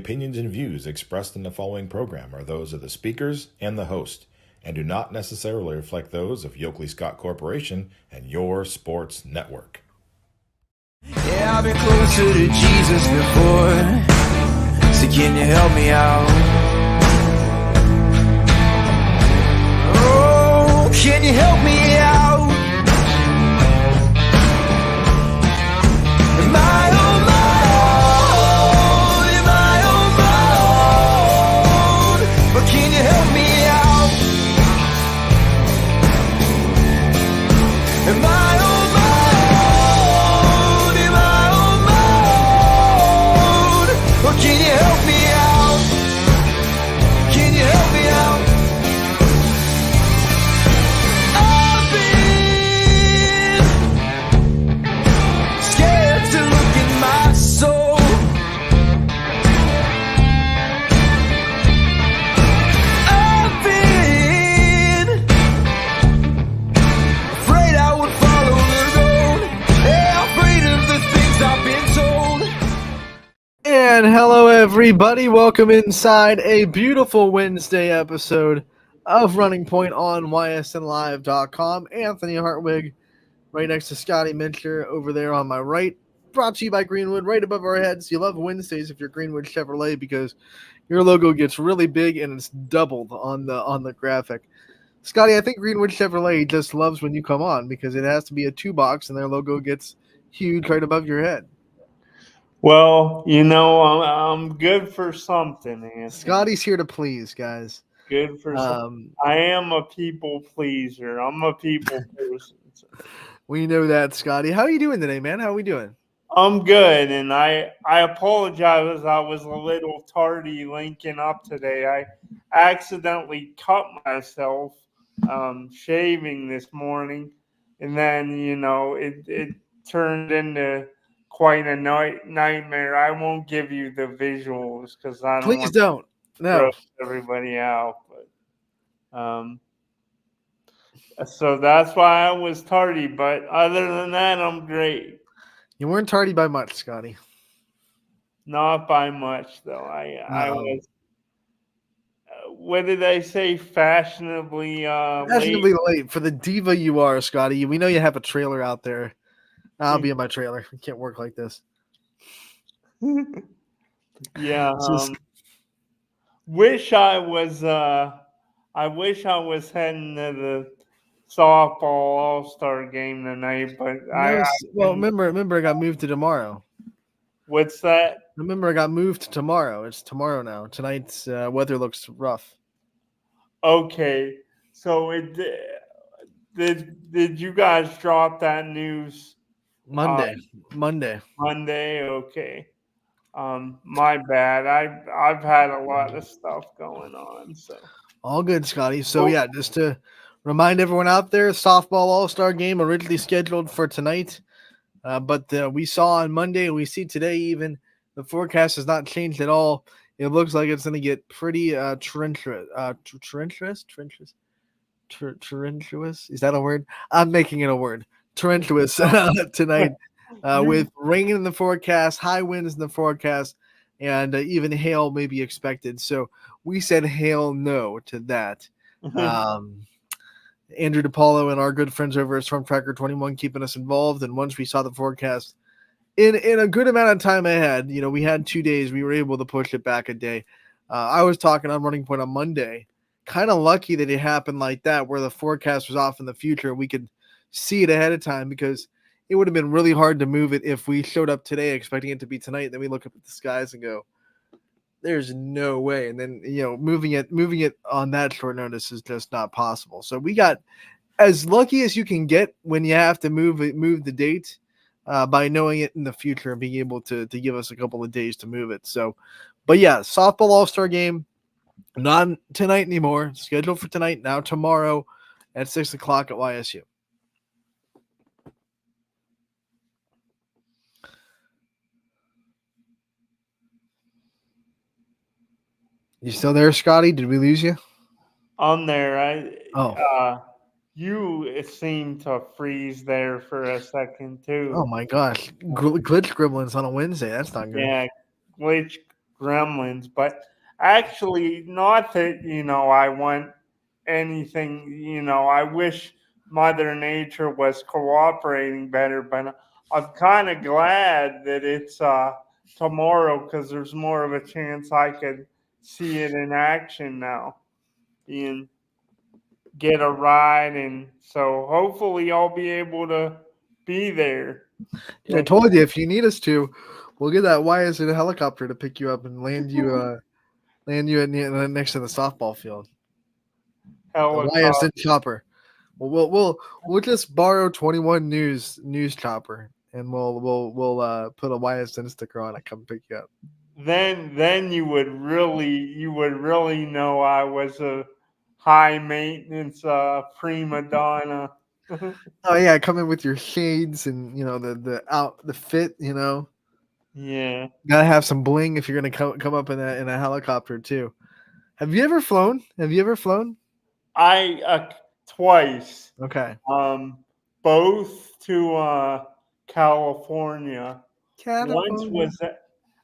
opinions and views expressed in the following program are those of the speakers and the host, and do not necessarily reflect those of Yoakley Scott Corporation and your sports network. Yeah, I've been closer to Jesus before, so can you help me out? Oh, can you help me out? Am I on my own? Am I on my own? But can you help me out? Am I on my own? Am I on my own? Or can you help me out? Can you help me out? I've been scared to look in my soul. I've been afraid I would follow the road. Yeah, afraid of the things I've been told. And hello, everybody. Welcome inside a beautiful Wednesday episode of Running Point on ysnlive.com. Anthony Hartwig right next to Scotty Mincher over there on my right. Brought to you by Greenwood right above our heads. You love Wednesdays if you're Greenwood Chevrolet because your logo gets really big and it's doubled on the graphic. Scotty, I think Greenwood Chevrolet just loves when you come on because it has to be a 2-box and their logo gets huge right above your head. Well, you know, I'm good for something, Anthony. Scotty's here to please, guys. Good for something. I am a people pleaser. I'm a people person. We know that, Scotty. How are you doing today, man? How are we doing? I'm good, and I apologize. I was a little tardy linking up today. I accidentally cut myself shaving this morning, and then, you know, it turned into quite a nightmare. I won't give you the visuals because I don't Please want don't. to No. gross everybody out. But so that's why I was tardy. But other than that, I'm great. You weren't tardy by much, Scotty. Not by much, though. I No. was. What did I say? Fashionably Fashionably late for the diva you are, Scotty. We know you have a trailer out there. I'll be in my trailer. It can't work like this. Yeah. Just- Wish I was. I wish I was heading to the softball all-star game tonight, but remember, I got moved to tomorrow. What's that? Remember, I got moved to tomorrow. It's tomorrow now. Tonight's weather looks rough. Okay. So did you guys drop that news? Monday. Okay. My bad. I've had a lot of stuff going on. So all good, Scotty. So yeah, just to remind everyone out there, softball all-star game originally scheduled for tonight, but we saw on Monday, and we see today even the forecast has not changed at all. It looks like it's going to get pretty torrentious. Is that a word? I'm making it a word. Torrentious tonight, with rain in the forecast, high winds in the forecast, and even hail may be expected. So we said hail no to that. Andrew DePaulo and our good friends over at Storm Tracker 21 keeping us involved. And once we saw the forecast in a good amount of time ahead, you know, we had 2 days, we were able to push it back a day. I was talking on Running Point on Monday. Kind of lucky that it happened like that, where the forecast was off in the future. We could see it ahead of time because it would have been really hard to move it if we showed up today expecting it to be tonight. Then we look up at the skies and go, there's no way. And then, you know, moving it on that short notice is just not possible. So we got as lucky as you can get when you have to move the date by knowing it in the future and being able to give us a couple of days to move it. So, but yeah, softball all-star game, not tonight anymore. Scheduled for tonight, now tomorrow at 6 o'clock at YSU. You still there, Scotty? Did we lose you? I'm there. You seemed to freeze there for a second too. Oh my gosh, glitch gremlins on a Wednesday. That's not good. Yeah, glitch gremlins. But actually, not that, I want anything, I wish Mother Nature was cooperating better, but I'm kind of glad that it's tomorrow because there's more of a chance I could see it in action now and get a ride. And so hopefully I'll be able to be there. Yeah, I But told you if you need us to, we'll get that Ysn helicopter to pick you up and land you next to the softball field. The helicopter. Ysn chopper. We'll just borrow 21 news chopper and we'll put a Ysn sticker on it. Come pick you up. Then you would really know I was a high maintenance prima donna. Oh yeah, come in with your shades and the fit. Yeah, Gotta have some bling if you're gonna come up in a helicopter too. Have you ever flown? Have you ever flown? I twice, Okay. um, both to California. Once California. was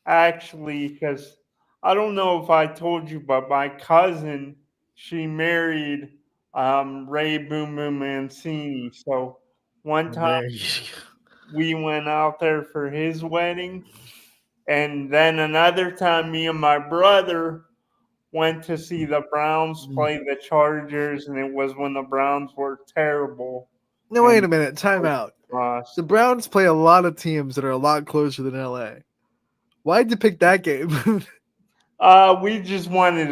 actually because I don't know if I told you, but my cousin, she married Ray Boom Boom Mancini. So one time There you we went out there for his wedding, and then another time me and my brother went to see the Browns go. play the Chargers, and it was when the Browns were terrible No, wait and a minute. Time out. lost. The Browns play a lot of teams that are a lot closer than LA. Why'd you pick that game? We just wanted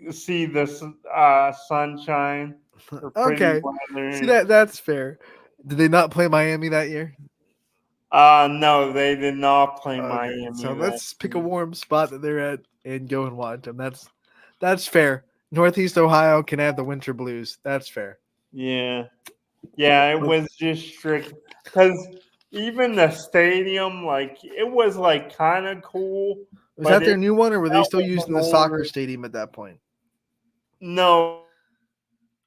to see the sunshine or pretty Okay. See weather. that's fair. Did they not play Miami that year? No, they did not play Okay. Miami So that let's pick a year. warm spot that they're at and go and watch them. That's fair. Northeast Ohio can have the winter blues. That's fair. Yeah, yeah, it was just strict because even the stadium, like it was like kind of cool, Was but that it their new one or were they that still was using an the soccer older. stadium at that point? No,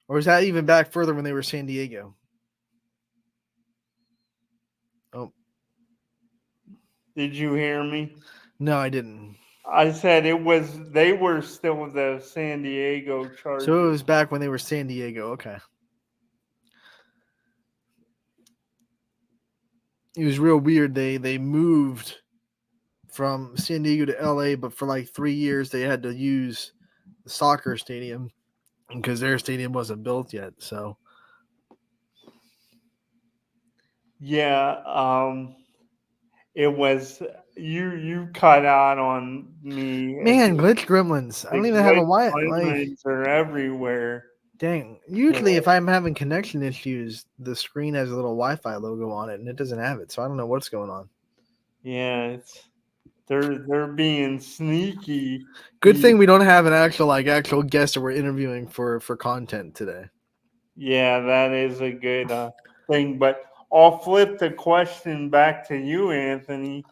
Or was that even back further when they were San Diego? Oh, did you hear me? no, I didn't. I said it was. They were still the San Diego So it Chargers. was back when they were San Diego. Okay. It was real weird. They moved from San Diego to LA, but for like 3 years they had to use the soccer stadium because their stadium wasn't built yet. So Yeah, it was. You cut out on me. man, glitch gremlins. I The don't even have a glitch Wi like gremlins are everywhere. dang. Yeah, Usually if I'm having connection issues, the screen has a little Wi-Fi logo on it and it doesn't have it. So I don't know what's going on. yeah, they're being sneaky. Good thing we don't have an actual guest that we're interviewing for content today. Yeah, that is a good thing. But I'll flip the question back to you, Anthony.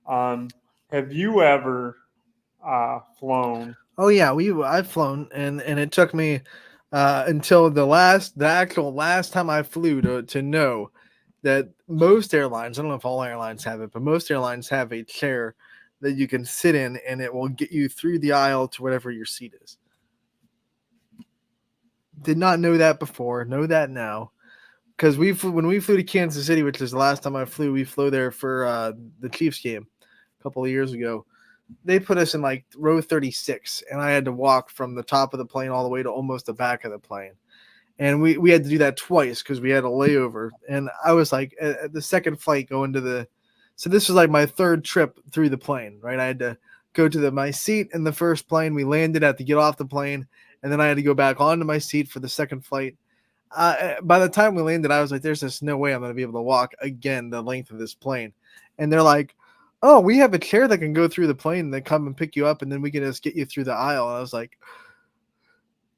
Um, have you ever flown? Oh yeah, I've flown and it took me until the actual last time I flew to know that most airlines, I don't know if all airlines have it, but most airlines have a chair that you can sit in and it will get you through the aisle to whatever your seat is. Did not know that before, know that now. Because when we flew to Kansas City, which is the last time I flew, we flew there for the Chiefs game a couple of years ago. They put us in like row 36, and I had to walk from the top of the plane all the way to almost the back of the plane. And we had to do that twice because we had a layover. And I was like, at the second flight going to so this was like my third trip through the plane, right? I had to go to my seat in the first plane. We landed, I had to get off the plane, and then I had to go back onto my seat for the second flight. By the time we landed, I was like, there's just no way I'm going to be able to walk again the length of this plane. And they're like, oh, we have a chair that can go through the plane and then come and pick you up, and then we can just get you through the aisle. And I was like,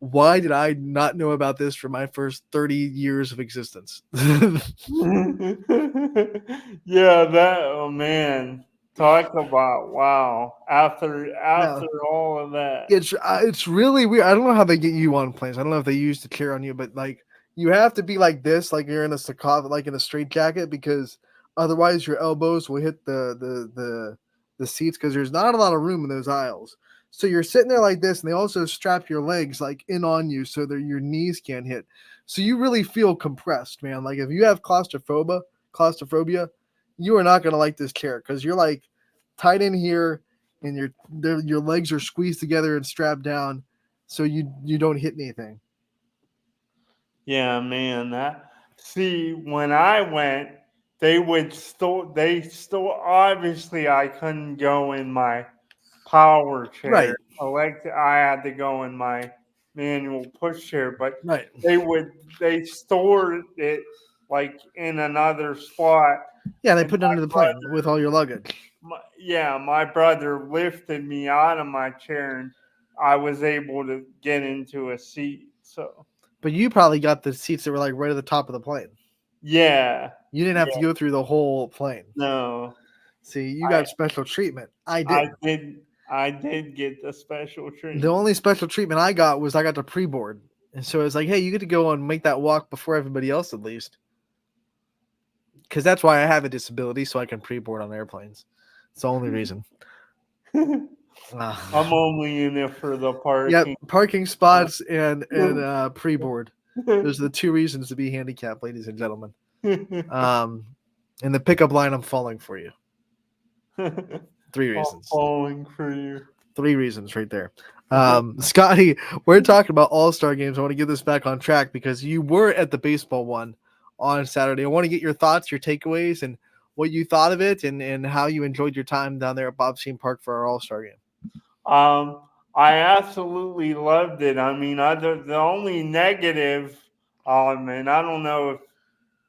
why did I not know about this for my first 30 years of existence? Yeah, that oh man, talk about wow. After No, after all of that, it's really weird. I don't know how they get you on planes. I don't know if they use the chair on you, but like you have to be like this, like you're in a like in a straight jacket, because otherwise your elbows will hit the the seats because there's not a lot of room in those aisles. So you're sitting there like this, and they also strap your legs like in on you so that your knees can't hit. So you really feel compressed, man. Like if you have claustrophobia, you are not gonna like this chair because you're like tight in here, and your legs are squeezed together and strapped down, so you don't hit anything. Yeah, man. See, when I went, they still obviously I couldn't go in my power chair. Right, I had to go in my manual push chair, but right. they stored it like in another spot. Yeah, they And put it under the plane with all your luggage. my brother lifted me out of my chair, and I was able to get into a seat. So But you probably got the seats that were like right at the top of the plane. yeah, You didn't have to go through the whole plane. no, See, you I got special treatment. I I did. did I did get the special The treatment. only special treatment I got was I got the pre-board. And so it's like, hey, you get to go and make that walk before everybody else at least. Because that's why I have a disability, so I can pre-board on airplanes. It's the only reason. I'm only in it for the Yep, parking. parking spots and pre-board. Those are the two reasons to be handicapped, ladies and gentlemen. In the pickup line, I'm falling for you. 3 reasons. Falling for you. 3 reasons right there. Scotty, we're talking about all-star games. I want to get this back on track because you were at the baseball one on Saturday. I want to get your thoughts, your takeaways, and what you thought of it and how you enjoyed your time down there at Bobstein Park for our all-star game. I absolutely loved it. I mean, the only negative, and I don't know if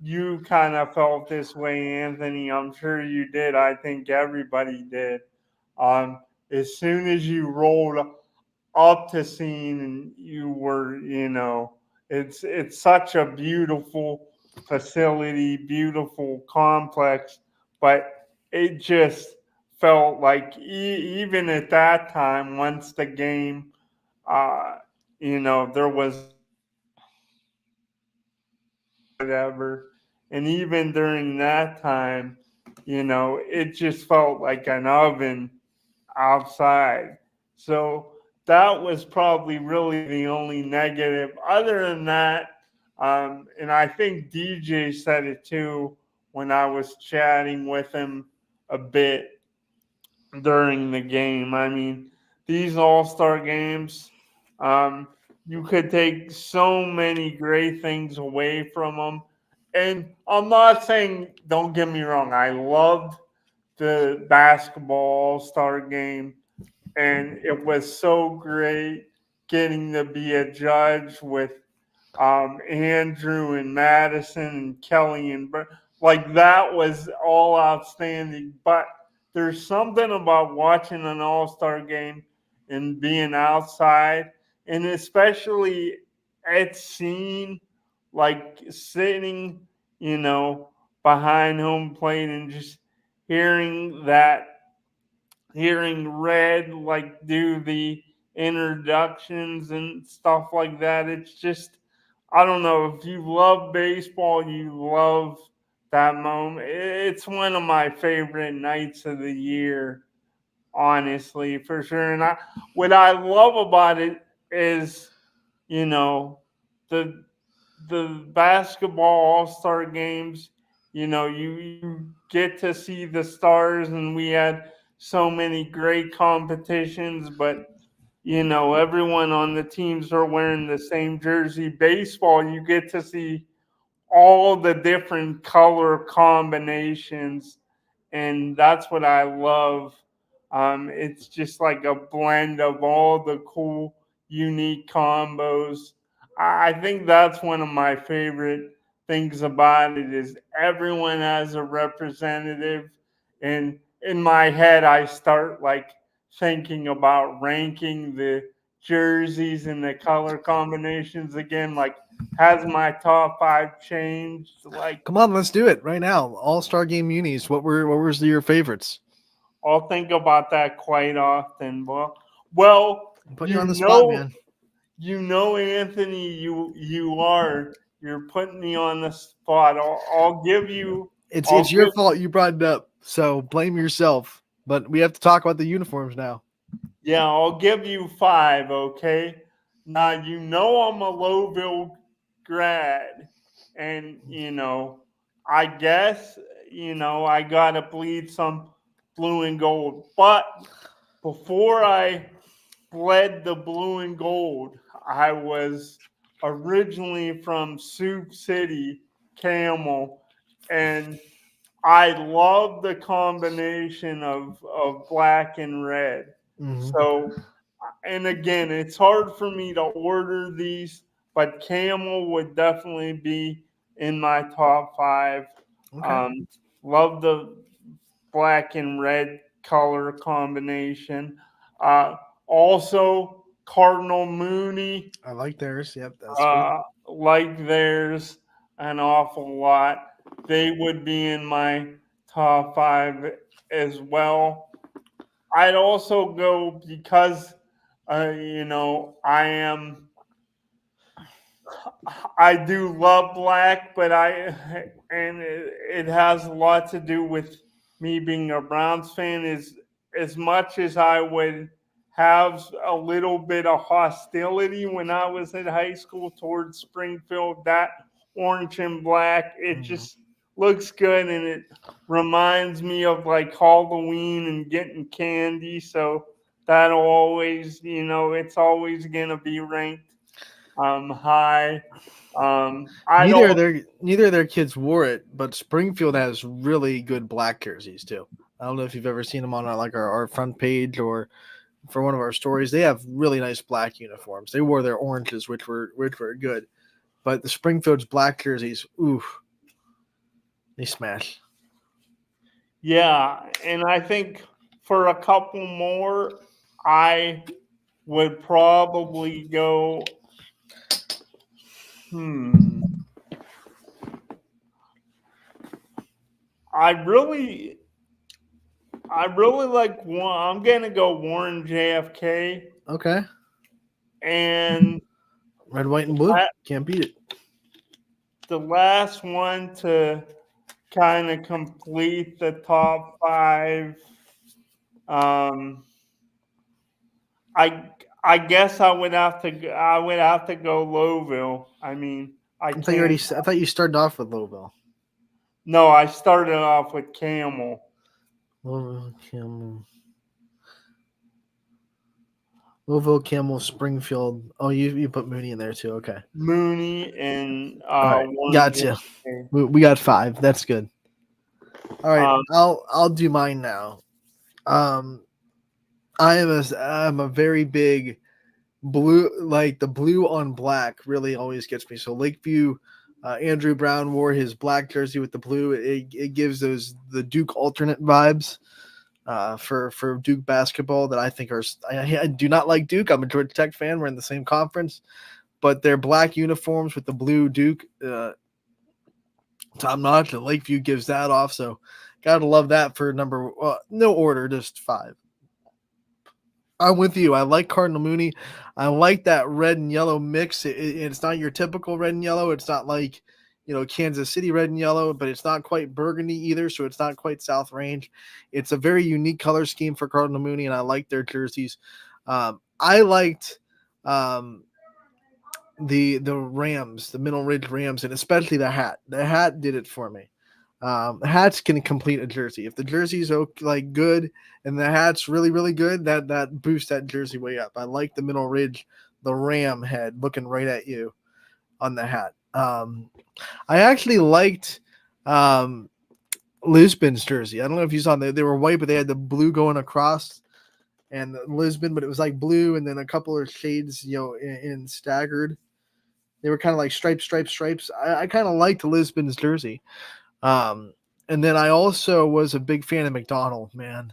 you kind of felt this way, Anthony. I'm sure you did. I think everybody did. As soon as you rolled up to scene, and you were, it's such a beautiful facility, beautiful complex, but it just felt like even at that time, once the game, uh, there was whatever. And even during that time, it just felt like an oven outside. So that was probably really the only negative. Other than that, and I think DJ said it too when I was chatting with him a bit during the game. I mean, these all-star games, um, you could take so many great things away from them. And I'm not saying, don't get me wrong, I loved the basketball all-star game, and it was so great getting to be a judge with Andrew and Madison and Kelly and like that was all outstanding. But there's something about watching an all-star game and being outside, and especially at scene, like sitting, behind home plate and just hearing that hearing Red like do the introductions and stuff like that. It's just, I don't know, if you love baseball, you love that moment. It's one of my favorite nights of the year, honestly, for sure. And what I love about it is, you know, the the basketball all-star games, you get to see the stars, and we had so many great competitions, but everyone on the teams are wearing the same jersey. Baseball, you get to see all the different color combinations, and that's what I love. It's just like a blend of all the cool, unique combos. I think that's one of my favorite things about it is everyone has a representative, and in my head, I start like thinking about ranking the jerseys and the color combinations again. Like, has my top 5 changed? Like, Come on, let's do it right now. All-star game unis. What were your favorites? I'll think about that quite often. Well, Put you on the spot, man. Anthony, you're putting me on the spot. I'll give you. It's your fault you brought it up. So blame yourself. But we have to talk about the uniforms now. Yeah, I'll give you 5, okay? Now, you know I'm a Lowville grad, and, I guess, I got to bleed some blue and gold. But before I bled the blue and gold, I was originally from Sioux City, Camel, and I love the combination of black and red. Mm-hmm. So, and again, it's hard for me to order these, but Camel would definitely be in my top 5. Okay. Um, love the black and red color combination. Uh, Also, Cardinal Mooney, I like theirs. Yep, that's sweet. like theirs an awful lot. They would be in my top 5 as well. I'd also go because, I do love black, but it has a lot to do with me being a Browns fan. Is as much as I would have a little bit of hostility when I was in high school towards Springfield, that orange and black, it Mhm. just looks good and it reminds me of like Halloween and getting candy. So that'll always, it's always gonna be ranked high. I'd Neither of also their kids wore it, but Springfield has really good black jerseys too. I don't know if you've ever seen them on our front page or for one of our stories. They have really nice black uniforms. They wore their oranges, which were good, but the Springfield's black jerseys, ooh, they smash. yeah, and I think for a couple more, I would probably go. Hmm. I really, I really like one. I'm gonna go Warren JFK, Okay, and red, white, and blue. I, Can't beat it. the last one to kind of complete the top 5. Um, I guess I would have to go Lowville. I mean, I can't. I thought you started off with Louisville. No, I started off with Camel, Louisville, Camel, Louisville, Camel, Springfield. Oh, you put Mooney in there too. Okay. Mooney, and All right, Warren gotcha. JFK. We got 5. That's good. All right, Um, I'll do mine now. Um, I'm a very big blue, like the blue on black really always gets me. So Lakeview, Andrew Brown wore his black jersey with the blue. It gives the Duke alternate vibes for Duke basketball that I think are. I do not like Duke. I'm a Georgia Tech fan. We're in the same conference, but their black uniforms with the blue Duke top notch, and Lakeview gives that off. So gotta love that for number. No order, just 5. I'm with you. I like Cardinal Mooney. I like that red and yellow mix. It's not your typical red and yellow. It's not like, Kansas City red and yellow, but it's not quite burgundy either. So it's not quite South Range. It's a very unique color scheme for Cardinal Mooney, and I like their jerseys. I liked the Rams, the Middle Ridge Rams, and especially the hat. The hat did it for me. Hats can complete a jersey. If the jersey's like good and the hat's really really good, that boosts that jersey way up. I like the Middle Ridge, the ram head looking right at you on the hat. I actually liked Lisbon's jersey. I don't know if you saw them. They were white, but they had the blue going across and Lisbon, but it was like blue and then a couple of shades, in staggered. They were kind of like stripes. I kind of liked Lisbon's jersey. Um, and then I also was a big fan of McDonald, man.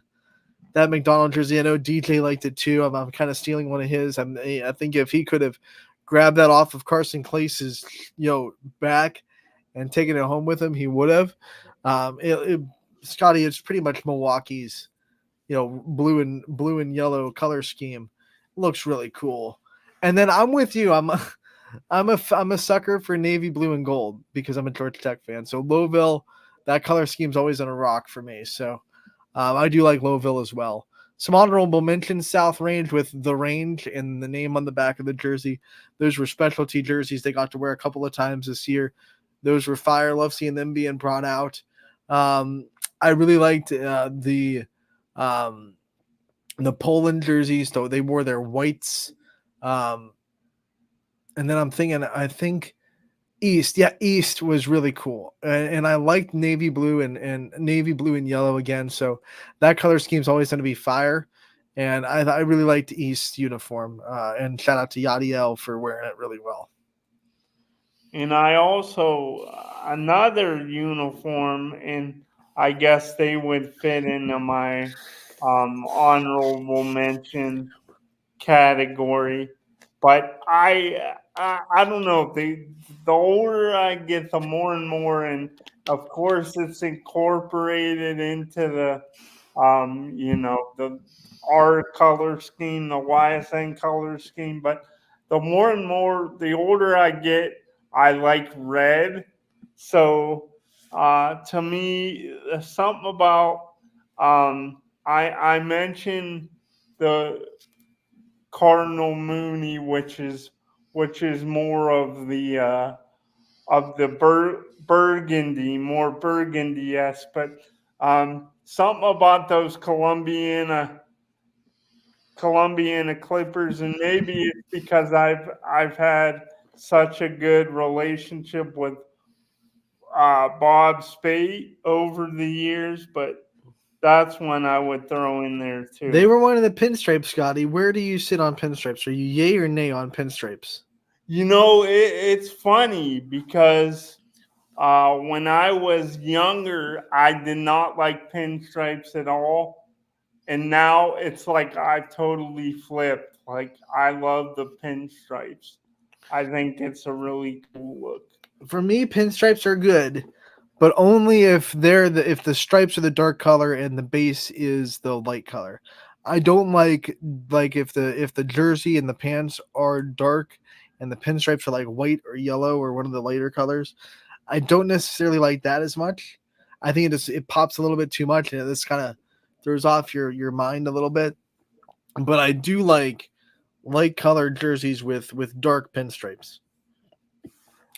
That McDonald jersey, I know DJ liked it too. I'm kind of stealing one of his. I think if he could have grabbed that off of Carson Clace's, back and taken it home with him, he would have. Scotty, it's pretty much Milwaukee's, blue and yellow color scheme. Looks really cool. And then I'm with you. I'm a sucker for navy blue and gold because I'm a Georgia Tech fan. So Louisville, that color scheme's always on a rock for me. So I do like Lowville as well. Some honorable mentions: South Range with the range and the name on the back of the jersey. Those were specialty jerseys they got to wear a couple of times this year. Those were fire. Love seeing them being brought out. I really liked the Poland jerseys, though they wore their whites. And then I think East was really cool. And I liked navy blue and navy blue and yellow again. So that color scheme's always going to be fire. And I really liked East uniform. And shout out to Yadiel for wearing it really well. And I also, another uniform, and I guess they would fit into my honorable mention category. But I don't know. The older I get, the more and more, and of course, it's incorporated into the the our color scheme, the YSN color scheme. But the more and more, the older I get, I like red. So to me, something about I mentioned the Cardinal Mooney, which is more of the burgundy, more burgundy-esque, but something about those Columbiana Clippers, and maybe it's because I've had such a good relationship with Bob Spate over the years, but that's one I would throw in there too. They were one of the pinstripes, Scotty. Where do you sit on pinstripes? Are you yay or nay on pinstripes? It's funny because when I was younger, I did not like pinstripes at all. And now it's like I've totally flipped. Like, I love the pinstripes. I think it's a really cool look. For me, pinstripes are good, but only if if the stripes are the dark color and the base is the light color. I don't like if the jersey and the pants are dark and the pinstripes are like white or yellow or one of the lighter colors. I don't necessarily like that as much. I think it pops a little bit too much and this kind of throws off your mind a little bit. But I do like light colored jerseys with dark pinstripes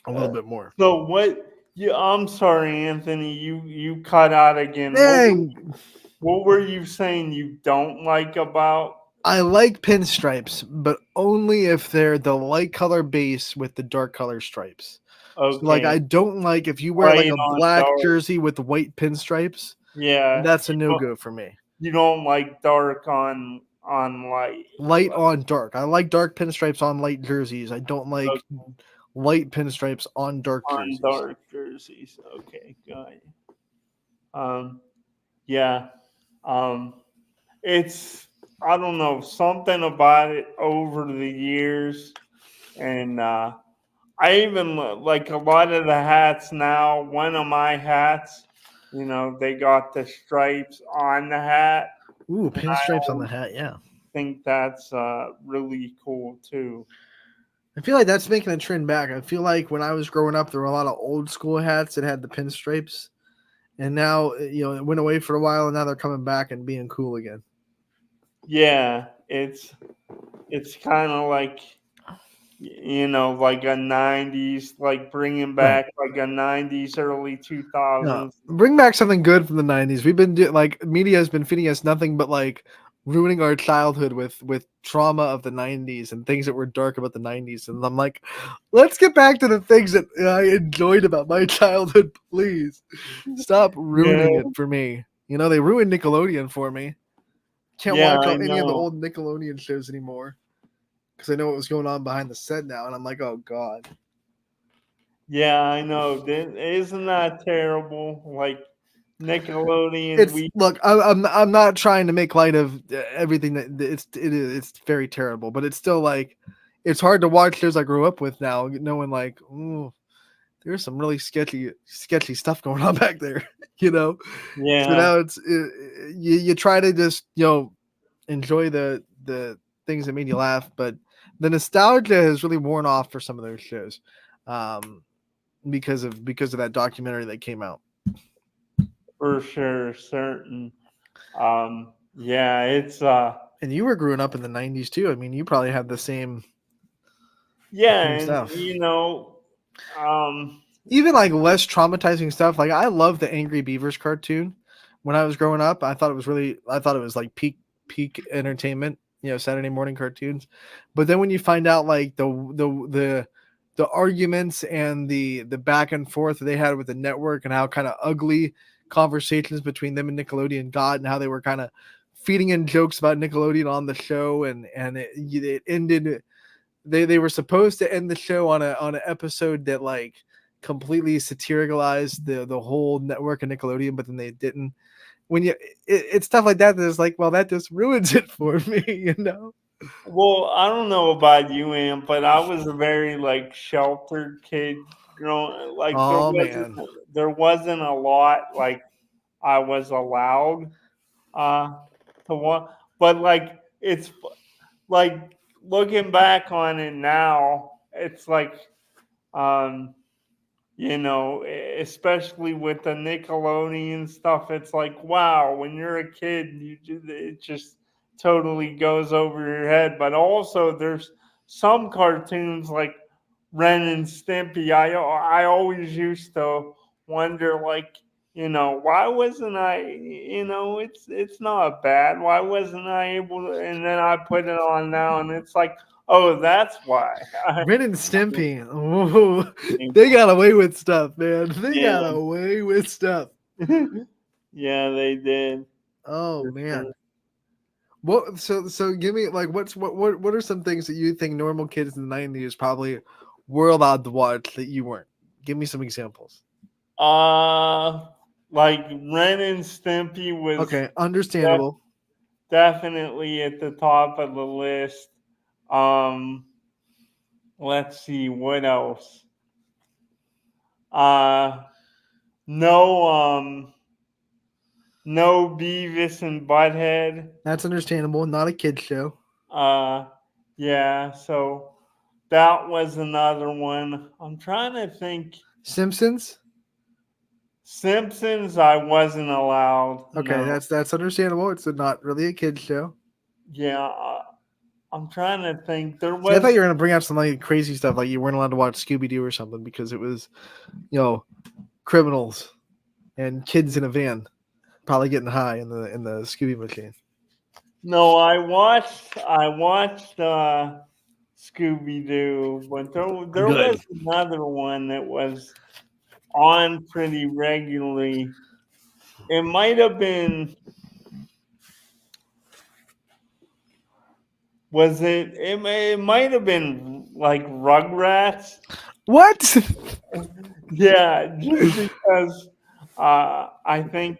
a little bit more. So what? I'm sorry, Anthony. You cut out again. Dang. What were you saying you don't like about? I like pinstripes, but only if they're the light color base with the dark color stripes. Okay. So like I don't like if you wear like Light a on black dark. jersey with white pinstripes. Yeah. That's a no-go for me. You don't like dark on light. Light on dark. I like dark pinstripes on light jerseys. I don't like light pinstripes on dark jerseys. On dark jerseys. Okay, got it. Yeah. It's I don't know, something about it over the years, and I even like a lot of the hats now. One of my hats, they got the stripes on the hat. Ooh, pinstripes on the hat, yeah. I think that's really cool too. I feel like that's making a trend back. I feel like when I was growing up, there were a lot of old school hats that had the pinstripes, and now it went away for a while, and now they're coming back and being cool again. Yeah, it's kind of like like a 90s, like bringing back like a 90s, early 2000s. No, bring back something good from the 90s. We've been media has been feeding us nothing but like ruining our childhood with trauma of the 90s and things that were dark about the 90s. And I'm like, let's get back to the things that I enjoyed about my childhood, please. Stop ruining it for me. They ruined Nickelodeon for me. Can't watch any of the old Nickelodeon shows anymore because I know what was going on behind the set now, and I'm like, oh god. Yeah, I know. Isn't that terrible? Like Nickelodeon. Look, I'm not trying to make light of everything that it's very terrible, but it's still like it's hard to watch shows I grew up with now, knowing like, ooh, there's some really sketchy stuff going on back there, Yeah. So now you try to just enjoy the things that made you laugh, but the nostalgia has really worn off for some of those shows, because of that documentary that came out. For sure, certain. Yeah, it's And you were growing up in the 90s too. I mean, you probably had the same and stuff. um, Even like less traumatizing stuff. Like I love the Angry Beavers cartoon. When I was growing up, I thought it was like peak entertainment, Saturday morning cartoons. But then when you find out like the arguments and the back and forth they had with the network and how kind of ugly conversations between them and Nickelodeon got, and how they were kind of feeding in jokes about Nickelodeon on the show, and it ended. They were supposed to end the show on an episode that like completely satiricalized the whole network and Nickelodeon, but then they didn't. When it's stuff like that that's like, well, that just ruins it for me. well, I don't know about you, Am, but I was a very like sheltered kid. Like Oh man. there wasn't a lot like I was allowed uh to want, but like it's like looking back on it now, it's like um especially with the Nickelodeon stuff, it's like, wow, when you're a kid, it just totally goes over your head. But also, there's some cartoons like Ren and Stimpy. I always used to wonder, like, why wasn't I? It's not bad. Why wasn't I able to? And then I put it on now, and it's like, oh, that's why. Ren and Stimpy. Ooh, they got away with stuff, man. They got Yeah. away with stuff. Yeah, they did. Oh For man. sure. What so give me like what are some things that you think normal kids in the 90s probably were allowed to watch that you weren't? Give me some examples. Uh, like Ren and Stimpy was Okay, def- understandable. definitely at the top of the list. Um, let's see what else. Uh, no, no Beavis and Butthead. That's understandable. Not a kid show. Uh, yeah, so that was another one. I'm trying to think. Simpsons? Simpsons, I wasn't allowed. Okay, No. that's understandable. It's not really a kid show. Yeah, I'm trying to think. There See, I thought was you were gonna bring out some like crazy stuff, like you weren't allowed to watch Scooby Doo or something because it was, criminals and kids in a van, probably getting high in the Scooby machine. no. I watched Scooby Doo, but there was Good. another one that was on pretty regularly. It might have been. Was it? It might have been like Rugrats. What? Yeah, just because I think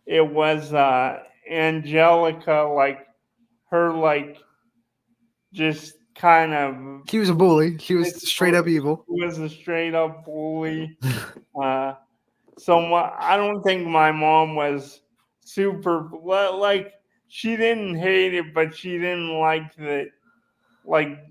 it was Angelica, like her, like just kind of She was a bully. She was straight up evil. was a straight up bully. Uh, I don't think my mom was super like she didn't hate it, but she didn't like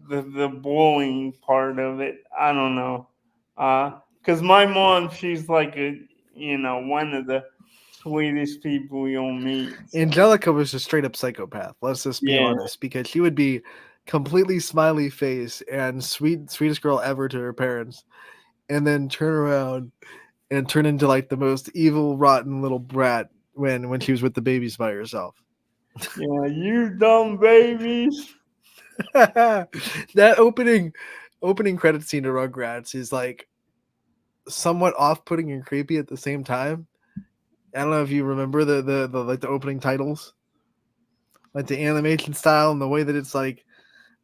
the bullying part of it. I don't know. Because my mom, she's like one of the sweetest people you'll meet. So Angelica was a straight up psychopath. Let's just be yeah, honest, because she would be completely smiley face and sweetest girl ever to her parents, and then turn around and turn into like the most evil, rotten little brat when she was with the babies by herself. yeah, you dumb babies. That opening credit scene to Rugrats is like somewhat off-putting and creepy at the same time. I don't know if you remember the like the opening titles, like the animation style and the way that it's like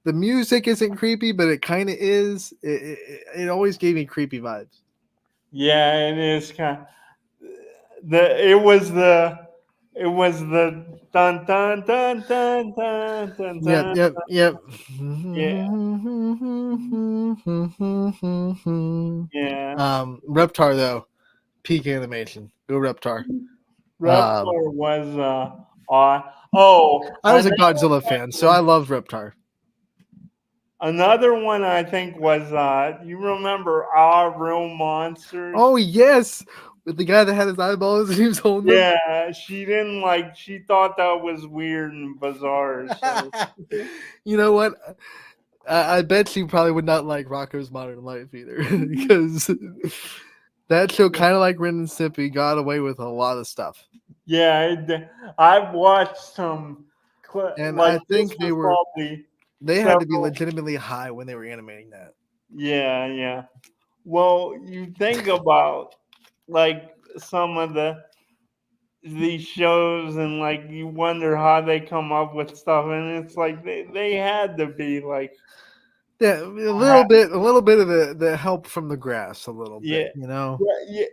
the music isn't creepy, but it kind of is. It always gave me creepy vibes. Yeah, it is kind of it was the dun dun dun dun dun dun Yep, dun. yep, yep. Yeah, yeah. Reptar though, peak animation. Go Reptar. Reptar was on. Oh, I was a Godzilla fan, so I loved Reptar. another one I think was you remember Our Real Monsters? Oh yes, With the guy that had his eyeballs and he was holding them. Yeah, she didn't like. She thought that was weird and bizarre. So You know what? I bet she probably would not like Rocco's Modern Life either, because that show, kind of like Ren and Stimpy, got away with a lot of stuff. yeah, I've watched some. And Like I think this they was were probably they had to be several- legitimately high when they were animating that. Yeah, yeah. Well, you think about like some of these shows and like you wonder how they come up with stuff, and it's like they had to be like Yeah, a little bit of the help from the grass, a little yeah, bit, you know. yeah.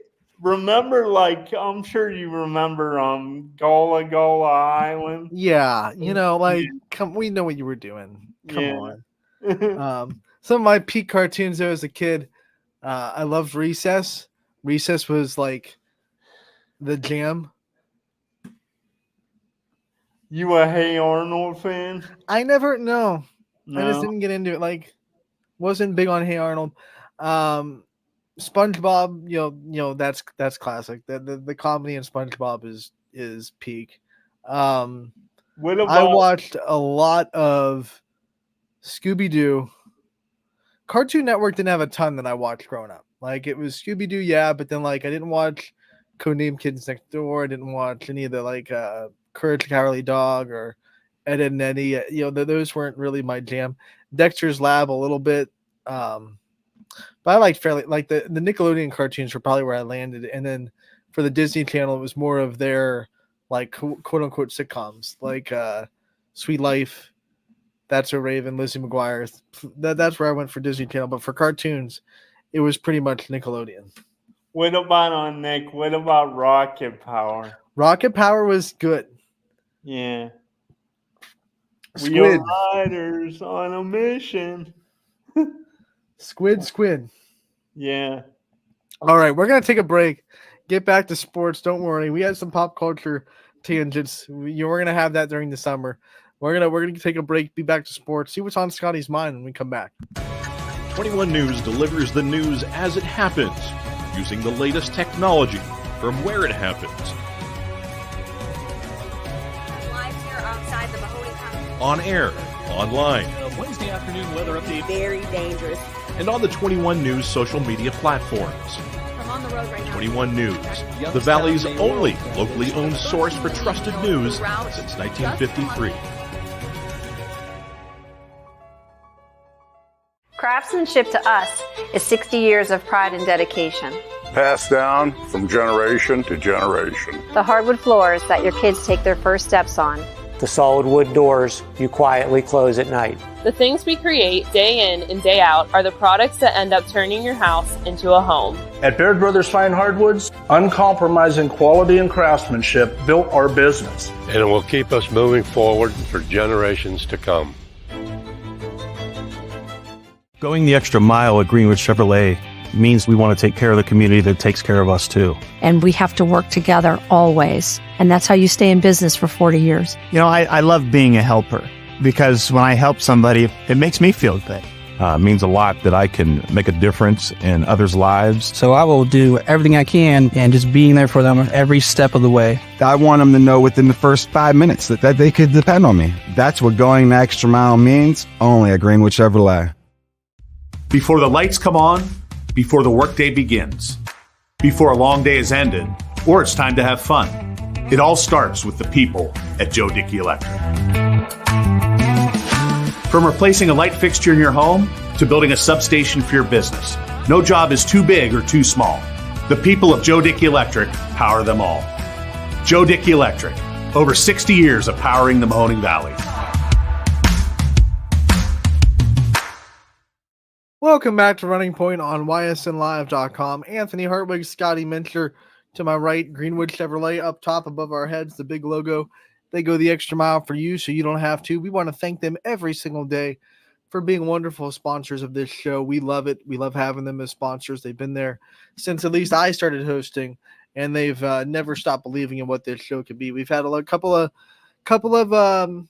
Remember, like I'm sure you remember Gullah Gullah Island. Yeah, you know, like Yeah. we know what you were doing. Come Yeah. on. Some of my peak cartoons though as a kid, I loved Recess. Recess was like the jam. You a Hey Arnold fan? I never no. I just No. didn't get into it. Like, wasn't big on Hey Arnold. SpongeBob, that's classic. The comedy in SpongeBob is peak. What I about watched a lot of Scooby-Doo. Cartoon Network didn't have a ton that I watched growing up. Like, it was Scooby-Doo, yeah, but then like I didn't watch Codename Kids Next Door. I didn't watch any of the like Courage the Cowardly Dog or Ed, Edd n Eddy. Those weren't really my jam. Dexter's Lab a little bit. But I liked fairly like the Nickelodeon cartoons were probably where I landed, and then for the Disney Channel, it was more of their like quote unquote sitcoms, like Sweet Life, That's So Raven, Lizzie McGuire. That's where I went for Disney Channel. But for cartoons, it was pretty much Nickelodeon. what about on Nick? What about Rocket Power? Rocket Power was good. Yeah. We Squid, are riders on a mission. Squid. Yeah. All right, we're gonna take a break. Get back to sports. Don't worry, we had some pop culture tangents. We're gonna have that during the summer. We're gonna take a break. Be back to sports. See what's on Scotty's mind when we come back. 21 News delivers the news as it happens, using the latest technology from where it happens. Live here outside the Mahoney County. On air, online, Wednesday afternoon weather update. Very dangerous. and on the 21 News social media platforms. I'm on the road right now. 21 News, the Valley's only locally owned source for trusted news since 1953. Craftsmanship to us is 60 years of pride and dedication. Passed down from generation to generation. The hardwood floors that your kids take their first steps on. The solid wood doors you quietly close at night. The things we create day in and day out are the products that end up turning your house into a home. At Baird Brothers Fine Hardwoods, uncompromising quality and craftsmanship built our business. And it will keep us moving forward for generations to come. Going the extra mile at Greenwood Chevrolet means we want to take care of the community that takes care of us too. And we have to work together always. And that's how you stay in business for 40 years. You know, I love being a helper because when I help somebody, it makes me feel good. It means a lot that I can make a difference in others' lives. So I will do everything I can and just being there for them every step of the way. I want them to know within the first 5 minutes that they could depend on me. That's what going the extra mile means, only at Greenwood Chevrolet. Before the lights come on, before the workday begins, before a long day is ended, or it's time to have fun. It all starts with the people at Joe Dickey Electric. From replacing a light fixture in your home to building a substation for your business, no job is too big or too small. The people of Joe Dickey Electric power them all. Joe Dickey Electric, over 60 years of powering the Mahoning Valley. Welcome back to Running Point on ysnlive.com. Anthony Hartwig, Scotty Mincher to my right, Greenwood Chevrolet up top above our heads, the big logo. They go the extra mile for you so you don't have to. We want to thank them every single day for being wonderful sponsors of this show. We love it. We love having them as sponsors. They've been there since at least I started hosting, and they've never stopped believing in what this show could be. We've had a couple of I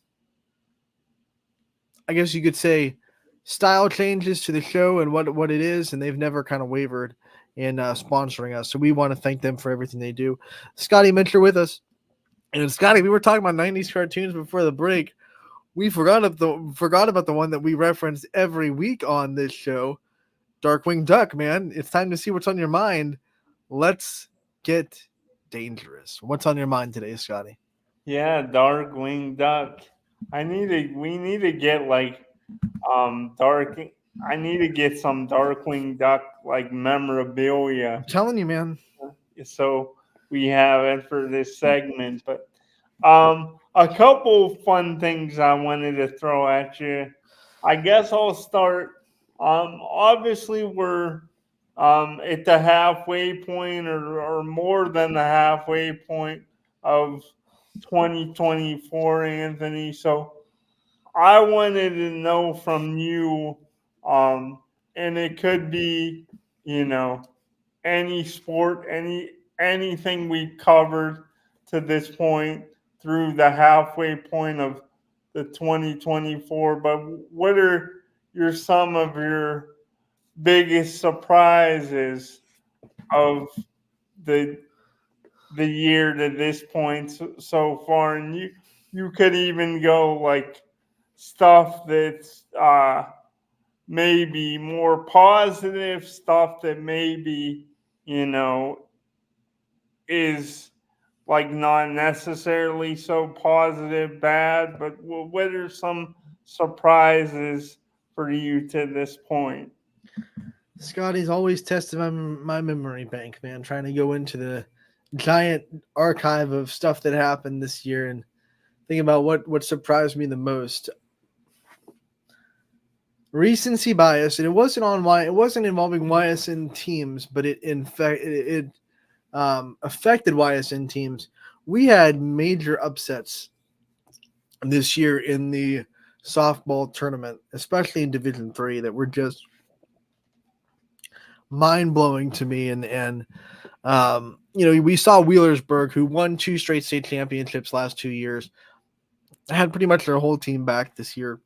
guess you could say, style changes to the show and what it is, and they've never kind of wavered in sponsoring us. So we want to thank them for everything they do. Scotty Mincher with us. And Scotty, we were talking about 90s cartoons before the break. We forgot about the one that we reference every week on this show, Darkwing Duck, man. It's time to see what's on your mind. Let's get dangerous. What's on your mind today, Scotty? Yeah, Darkwing Duck. We need to get like I need to get some Darkwing Duck like memorabilia. I'm telling you, man. So we have it for this segment, but a couple fun things I wanted to throw at you. I guess I'll start. Obviously we're at the halfway point or more than the halfway point of 2024, Anthony. So I wanted to know from you, and it could be, any sport, anything we covered to this point through the halfway point of the 2024. But what are some of your biggest surprises of the year to this point so far? And you could even go like stuff that's maybe more positive, stuff that maybe is like not necessarily so positive bad. But what are some surprises for you to this point? Scotty's always testing my memory bank, man, trying to go into the giant archive of stuff that happened this year and think about what surprised me the most. Recency bias, and it wasn't involving YSN teams, but it affected YSN teams. We had major upsets this year in the softball tournament, especially in Division III, that were just mind-blowing to me. And we saw Wheelersburg, who won 2 straight state championships last 2 years, had pretty much their whole team back this year.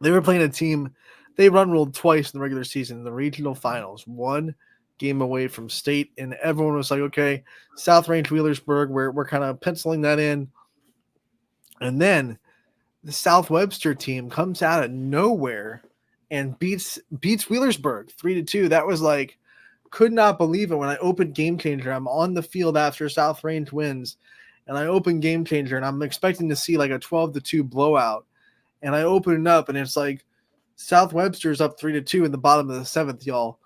They were playing a team, they run-rolled twice in the regular season, in the regional finals, 1 game away from state, and everyone was like, okay, South Range Wheelersburg, we're kind of penciling that in. And then the South Webster team comes out of nowhere and beats Wheelersburg 3-2. That was like, could not believe it when I opened Game Changer. I'm on the field after South Range wins, and I open Game Changer, and I'm expecting to see like a 12-2 blowout. And I open it up, and it's like South Webster's up 3-2 in the bottom of the 7th, y'all.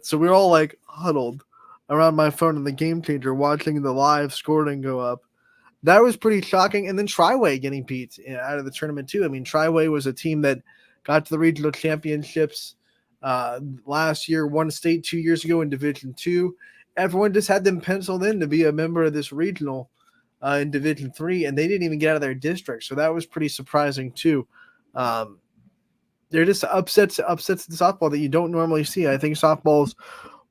So we're all like huddled around my phone in the Game Changer watching the live scoring go up. That was pretty shocking. And then Triway getting beat out of the tournament too. I mean, Triway was a team that got to the regional championships last year, won state 2 years ago in Division II. Everyone just had them penciled in to be a member of this regional in Division III, and they didn't even get out of their district. So that was pretty surprising too. They're just upsets in softball that you don't normally see. I think softball's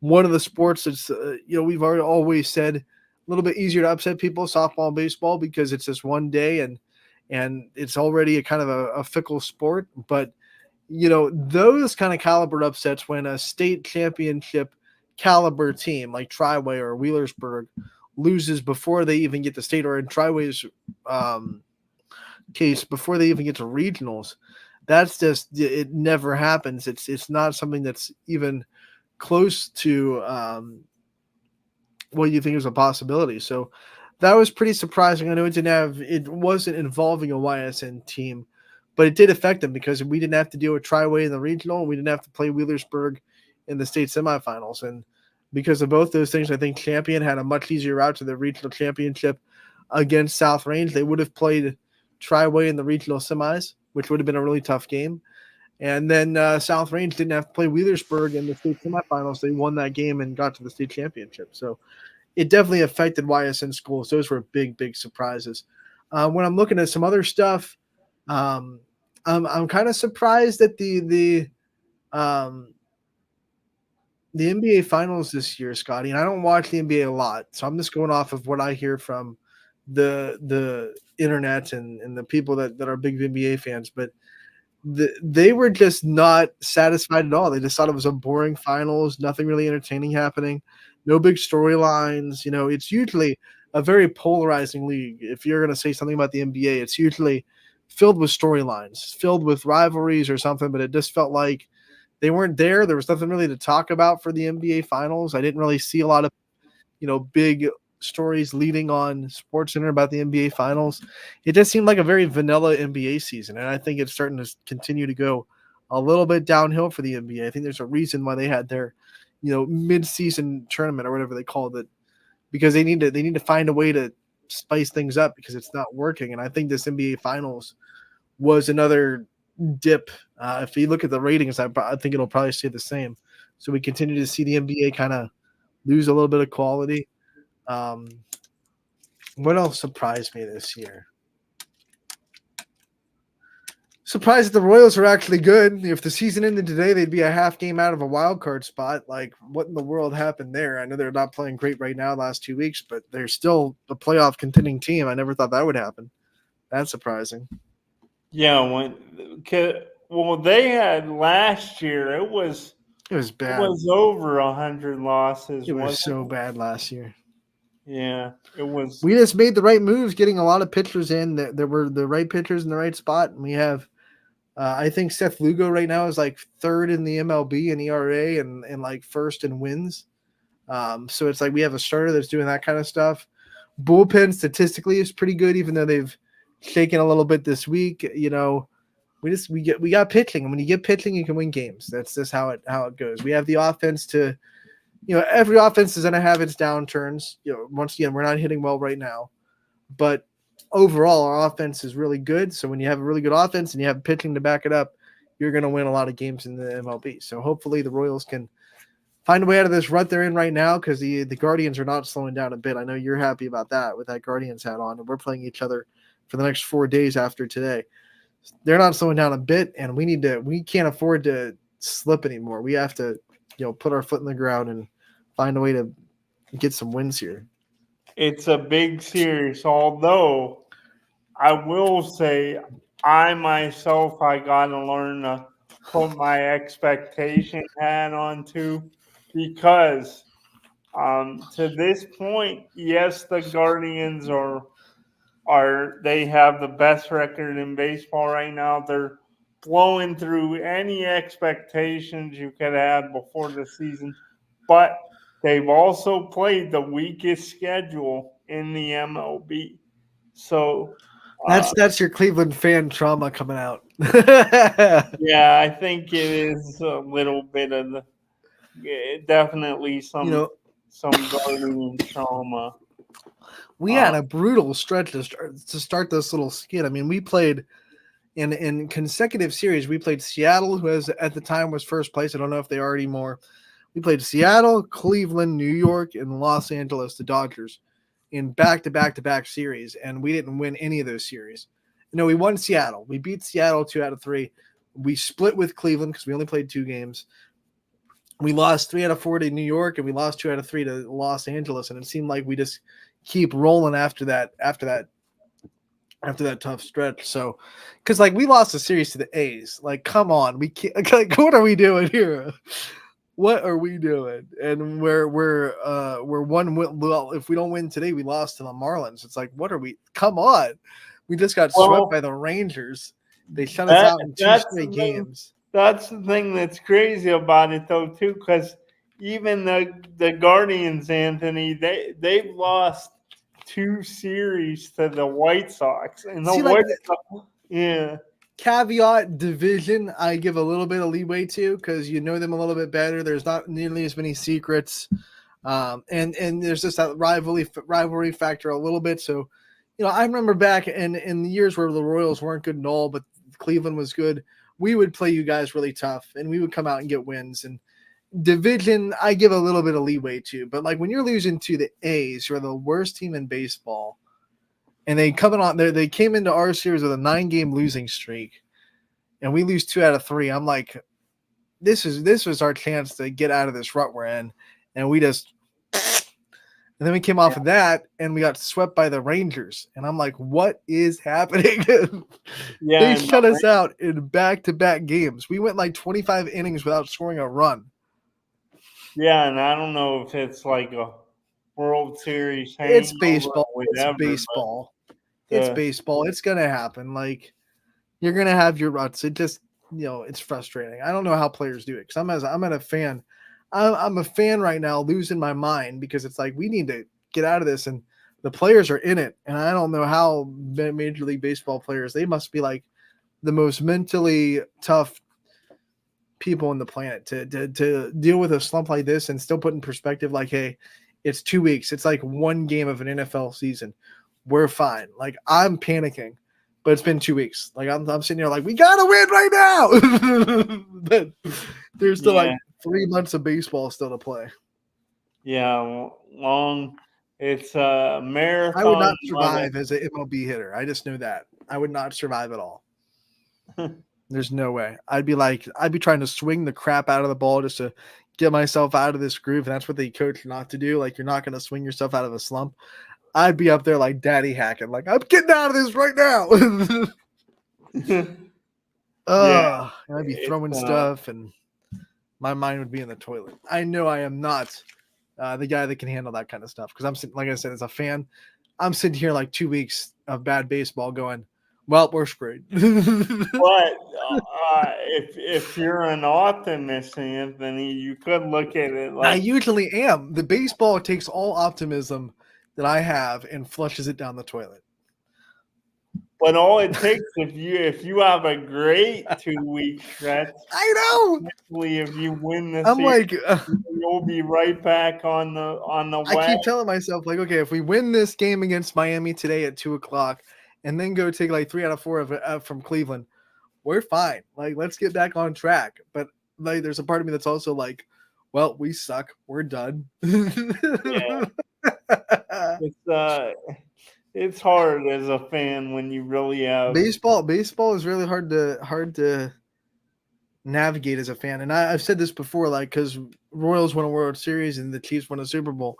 one of the sports that's, we've already always said a little bit easier to upset people, softball and baseball, because it's just one day and it's already a kind of a fickle sport. But, those kind of caliber upsets, when a state championship caliber team like Triway or Wheelersburg loses before they even get to state, or in Triway's case, before they even get to regionals, that's just, it never happens. It's not something that's even close to what you think is a possibility. So that was pretty surprising. I know it wasn't involving a YSN team, but it did affect them because we didn't have to deal with Triway in the regional, and we didn't have to play Wheelersburg in the state semifinals. And because of both those things, I think Champion had a much easier route to the regional championship against South Range. They would have played Triway in the regional semis, which would have been a really tough game. And then South Range didn't have to play Wheelersburg in the state semifinals. They won that game and got to the state championship. So it definitely affected YSN schools. Those were big, big surprises. When I'm looking at some other stuff, I'm kind of surprised at the NBA Finals this year, Scotty. And I don't watch the NBA a lot, so I'm just going off of what I hear from the internet and the people that are big NBA fans. But they were just not satisfied at all. They just thought it was a boring finals, nothing really entertaining happening, no big storylines. It's usually a very polarizing league. If you're going to say something about the NBA, it's usually filled with storylines, filled with rivalries or something, but it just felt like they weren't there. There was nothing really to talk about for the NBA finals. I didn't really see a lot of, big stories leading on SportsCenter about the NBA finals. It just seemed like a very vanilla NBA season, and I think it's starting to continue to go a little bit downhill for the NBA. I think there's a reason why they had their, mid-season tournament or whatever they called it, because they need to find a way to spice things up because it's not working. And I think this NBA finals was another dip. If you look at the ratings, I think it'll probably stay the same. So we continue to see the NBA kind of lose a little bit of quality. What else surprised me this year? Surprised that the Royals are actually good. If the season ended today, they'd be a half game out of a wild card spot. Like, what in the world happened there? I know they're not playing great right now the last 2 weeks, but they're still a playoff contending team. I never thought that would happen. That's surprising. Yeah, well, they had last year. It was bad. It was over 100 losses. It was wasn't so it? bad last year. Yeah, it was. We just made the right moves, getting a lot of pitchers in. There were the right pitchers in the right spot, and we have. I think Seth Lugo right now is like third in the MLB in ERA and like first in wins. So it's like we have a starter that's doing that kind of stuff. Bullpen statistically is pretty good, even though they've shaken a little bit this week. We got pitching, and when you get pitching, you can win games. That's just how it goes. We have the offense to, every offense is going to have its downturns. Once again, we're not hitting well right now, but overall, our offense is really good. So when you have a really good offense and you have pitching to back it up, you're going to win a lot of games in the MLB. So hopefully the Royals can find a way out of this rut they're in right now, because the Guardians are not slowing down a bit. I know you're happy about that with that Guardians hat on, and we're playing each other for the next 4 days after today. They're not slowing down a bit, and we can't afford to slip anymore. We have to, put our foot in the ground and find a way to get some wins here. It's a big series, although I will say I myself, I got to learn to put my expectation hat on too, because to this point, yes, the Guardians they have the best record in baseball right now. They're blowing through any expectations you could have before the season, but they've also played the weakest schedule in the MLB. So that's your Cleveland fan trauma coming out. Yeah, I think it is a little bit of definitely some Guardian trauma. We had a brutal stretch to start this little skid. I mean, we played in consecutive series. We played Seattle, who at the time was first place. I don't know if they are anymore. We played Seattle, Cleveland, New York, and Los Angeles, the Dodgers, in back-to-back series, and we didn't win any of those series. No, we won Seattle. We beat Seattle 2 out of 3. We split with Cleveland because we only played 2 games. We lost 3 out of 4 to New York, and we lost 2 out of 3 to Los Angeles, and it seemed like we just keep rolling after that tough stretch. So, because like we lost a series to the A's, like come on, we can't. Like, what are we doing here? What are we doing? And we're one. Well, if we don't win today, we lost to the Marlins. It's like, what are we? Come on, we just got swept by the Rangers. They shut us out in 2 straight games. That's the thing that's crazy about it, though, too, because even the Guardians, Anthony, they've lost 2 series to the White Sox, and yeah. Caveat division, I give a little bit of leeway to, because you know them a little bit better. There's not nearly as many secrets, and there's just that rivalry factor a little bit. So, I remember back in the years where the Royals weren't good at all, but Cleveland was good. We would play you guys really tough, and we would come out and get wins. And division, I give a little bit of leeway to, but like when you're losing to the A's, who are the worst team in baseball, and they came into our series with a 9-game losing streak, and we lose 2 out of 3. I'm like, this was our chance to get out of this rut we're in, and we just And then we came off of that and we got swept by the Rangers. And I'm like, what is happening? They shut us out in back-to-back games. We went like 25 innings without scoring a run. Yeah, and I don't know if it's like a World Series It's hangover baseball. or It's whatever. baseball. It's baseball. It's going to happen. Like, you're going to have your ruts. It just, it's frustrating. I don't know how players do it because I'm a fan. I'm a fan right now, losing my mind because it's like we need to get out of this, and the players are in it. And I don't know how Major League Baseball players, they must be like the most mentally tough people on the planet to deal with a slump like this and still put in perspective like, hey, it's 2 weeks. It's like one game of an NFL season. We're fine. Like, I'm panicking, but it's been 2 weeks. Like, I'm sitting here like, we got to win right now. But there's still like 3 months of baseball still to play. Yeah, long. It's a marathon. I would not survive as an MLB hitter. I just know that. I would not survive at all. There's no way. I'd be trying to swing the crap out of the ball just to get myself out of this groove. And that's what they coach not to do. Like, you're not going to swing yourself out of a slump. I'd be up there like daddy hacking. Like, I'm getting out of this right now. And I'd be throwing stuff and my mind would be in the toilet. I know I am not the guy that can handle that kind of stuff. Because I'm sitting, like I said, as a fan, I'm sitting here like 2 weeks of bad baseball going, well, we're screwed. But if you're an optimist, Anthony, you could look at it like I usually am. The baseball takes all optimism that I have and flushes it down the toilet. But all it takes if you have a great 2-week stretch, I know. Especially if you win this, I'm like, you'll be right back on the I keep telling myself like, okay, if we win this game against Miami today at 2:00. And then go take like 3 out of 4 from Cleveland, we're fine. Like, let's get back on track. But like, there's a part of me that's also like, well, we suck. We're done. Yeah. It's hard as a fan when you really have baseball is really hard to navigate as a fan. And I've said this before, like, because Royals won a World Series and the Chiefs won a Super Bowl.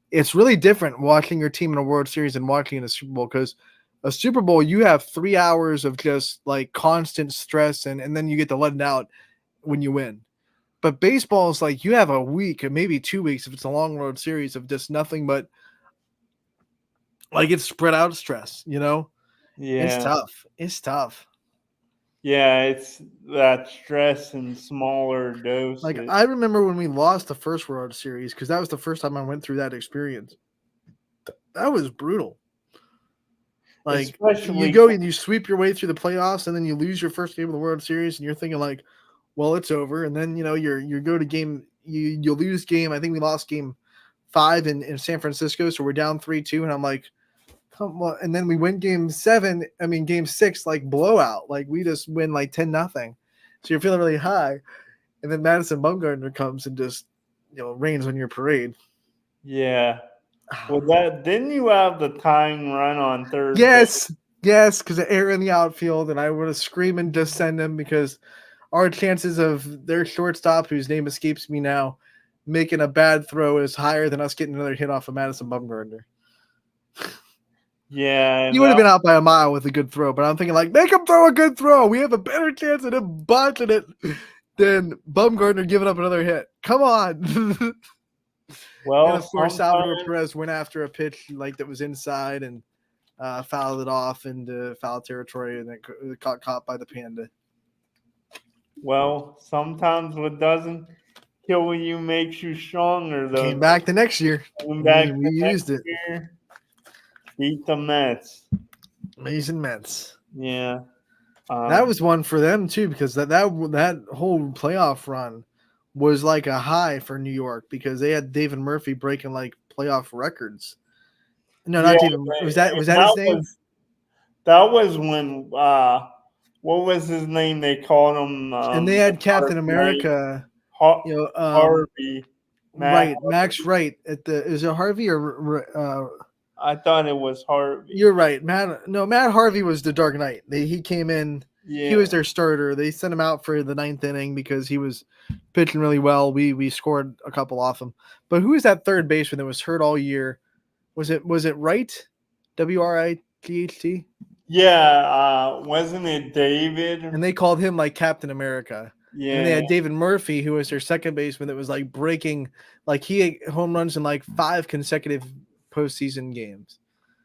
It's really different watching your team in a World Series and watching in a Super Bowl, because a Super Bowl, you have 3 hours of just like constant stress and then you get to let it out when you win. But baseball is like you have a week or maybe 2 weeks if it's a long road series of just nothing but like it's spread out stress, Yeah. It's tough. Yeah, it's that stress in smaller doses. Like, I remember when we lost the first World Series, because that was the first time I went through that experience. That was brutal. Like, you go and you sweep your way through the playoffs, and then you lose your first game of the World Series, and you're thinking like, well, it's over. And then, you go to game, you lose game. I think we lost game 5 in San Francisco, so we're down 3-2, and I'm like, come on. And then we win game 6, like blowout. Like, we just win like 10-0. So you're feeling really high. And then Madison Bumgarner comes and just, rains on your parade. Yeah. Well, didn't you have the tying run on third? Yes, because of air in the outfield, and I would have screamed and just send them, because our chances of their shortstop, whose name escapes me now, making a bad throw is higher than us getting another hit off of Madison Bumgarner. Yeah. He would have been out by a mile with a good throw, but I'm thinking like, make him throw a good throw. We have a better chance of him botching it than Bumgarner giving up another hit. Come on. Well, and of course, Salvador Perez went after a pitch like that was inside and fouled it off into foul territory, and then got caught by the Panda. Well, sometimes what doesn't kill you makes you stronger, though. Came back the next year. We used it. Beat the Mets. Amazing Mets. Yeah. That was one for them, too, because that whole playoff run was like a high for New York, because they had David Murphy breaking like playoff records. No, not David. Was that his name? That was when what was his name? They called him. And they had Captain America. Harvey. Max Wright is it Harvey or? I thought it was Harvey. You're right, Matt. No, Matt Harvey was the Dark Knight. He came in He was their starter. They sent him out for the 9th inning because he was pitching really well. We scored a couple off him. But who is that third baseman that was hurt all year? Was it Wright? Wright? Yeah, wasn't it David? And they called him like Captain America. Yeah. And they had David Murphy, who was their second baseman that was like breaking, like he had home runs in like 5 consecutive postseason games.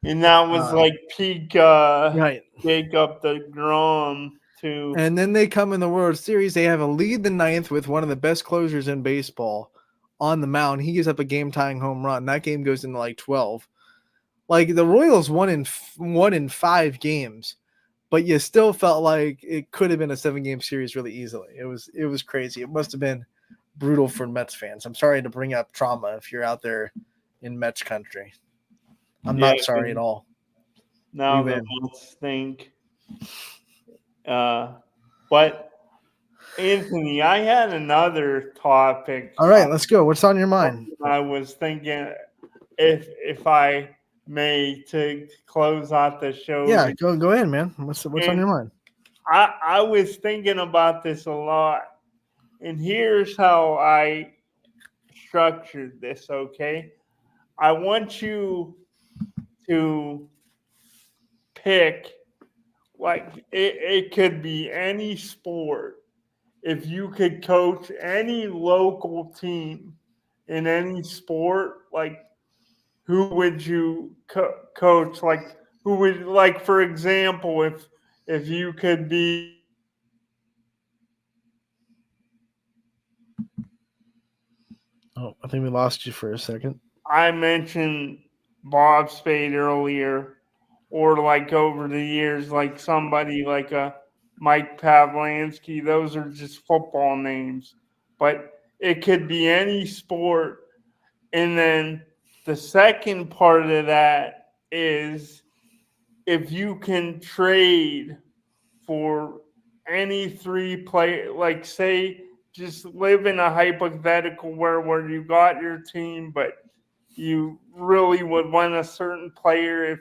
And that was like peak right. Jacob deGrom too. And then they come in the World Series. They have a lead the 9th with one of the best closers in baseball on the mound. He gives up a game-tying home run. That game goes into like 12. Like the Royals won in 5 games, but you still felt like it could have been a 7-game series really easily. It was crazy. It must have been brutal for Mets fans. I'm sorry to bring up trauma if you're out there in Mets country. I'm not sorry at all. Now the Mets think. But Anthony, I had another topic. All right, let's go. What's on your mind? I was thinking if I may to close out the show. Yeah, go ahead, man. What's on your mind? I was thinking about this a lot, and here's how I structured this, okay? I want you to pick, like, it could be any sport. If you could coach any local team in any sport, like, who would you coach? Like, who would, like, for example, if you could be. Oh, I think we lost you for a second. I mentioned Bob Spade earlier, or like over the years, like somebody like a Mike Pavlansky. Those are just football names, but it could be any sport. And then the second part of that is if you can trade for any 3 player, like say, just live in a hypothetical where you got your team, but you really would want a certain player. If